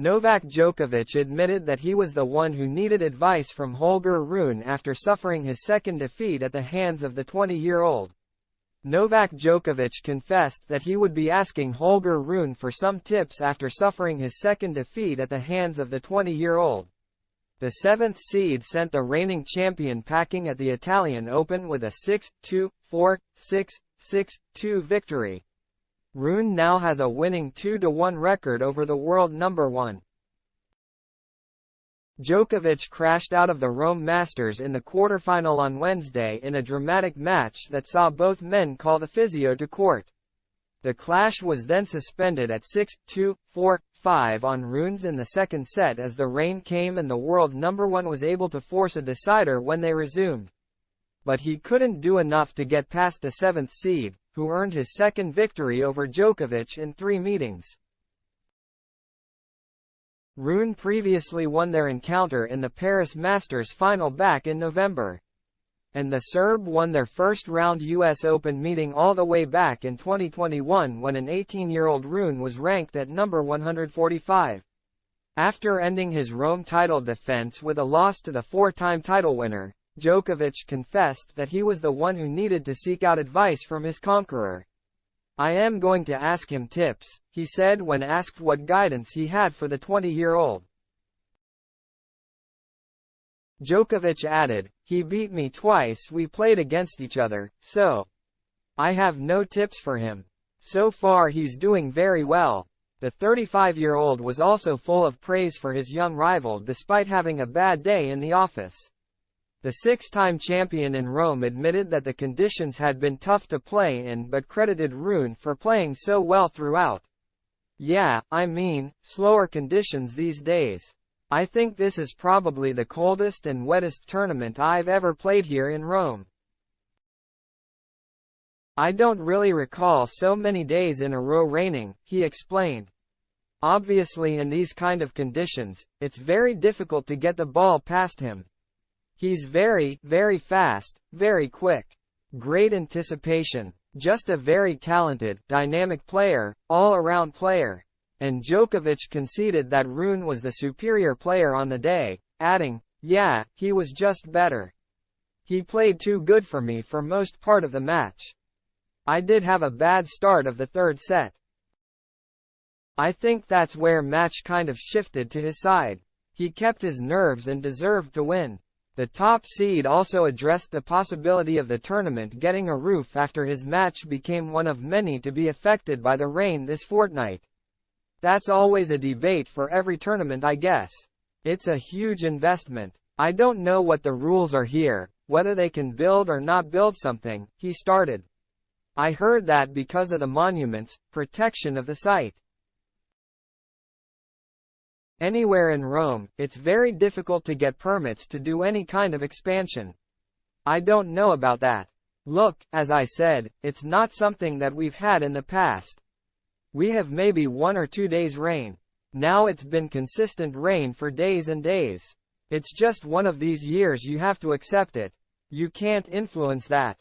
Novak Djokovic admitted that he was the one who needed advice from Holger Rune after suffering his second defeat at the hands of the 20-year-old. Novak Djokovic confessed that he would be asking Holger Rune for some tips after suffering his second defeat at the hands of the 20-year-old. The seventh seed sent the reigning champion packing at the Italian Open with a 6-2, 4-6, 6-2 victory. Rune now has a winning 2-1 record over the world number 1. Djokovic crashed out of the Rome Masters in the quarterfinal on Wednesday in a dramatic match that saw both men call the physio to court. The clash was then suspended at 6-2, 4-5 on Rune's in the second set as the rain came and the world number 1 was able to force a decider when they resumed. But he couldn't do enough to get past the seventh seed, who earned his second victory over Djokovic in 3 meetings. Rune previously won their encounter in the Paris Masters final back in November. And the Serb won their first-round US Open meeting all the way back in 2021 when an 18-year-old Rune was ranked at number 145. After ending his Rome title defense with a loss to the 4-time title winner, Djokovic confessed that he was the one who needed to seek out advice from his conqueror. "I am going to ask him tips," he said when asked what guidance he had for the 20-year-old. Djokovic added, "He beat me twice, we played against each other, so I have no tips for him. So far he's doing very well." The 35-year-old was also full of praise for his young rival despite having a bad day in the office. The 6-time champion in Rome admitted that the conditions had been tough to play in but credited Rune for playing so well throughout. "Yeah, I mean, slower conditions these days. I think this is probably the coldest and wettest tournament I've ever played here in Rome. I don't really recall so many days in a row raining," he explained. "Obviously in these kind of conditions, it's very difficult to get the ball past him. He's very, very fast, very quick. Great anticipation. Just a very talented, dynamic player, all-around player." And Djokovic conceded that Rune was the superior player on the day, adding, "Yeah, he was just better. He played too good for me for most part of the match. I did have a bad start of the third set. I think that's where match kind of shifted to his side. He kept his nerves and deserved to win." The top seed also addressed the possibility of the tournament getting a roof after his match became one of many to be affected by the rain this fortnight. "That's always a debate for every tournament, I guess. It's a huge investment. I don't know what the rules are here, whether they can build or not build something," he started. "I heard that because of the monuments, protection of the site. Anywhere in Rome, it's very difficult to get permits to do any kind of expansion. I don't know about that. Look, as I said, it's not something that we've had in the past. We have maybe 1 or 2 days rain. Now it's been consistent rain for days and days. It's just one of these years, you have to accept it. You can't influence that.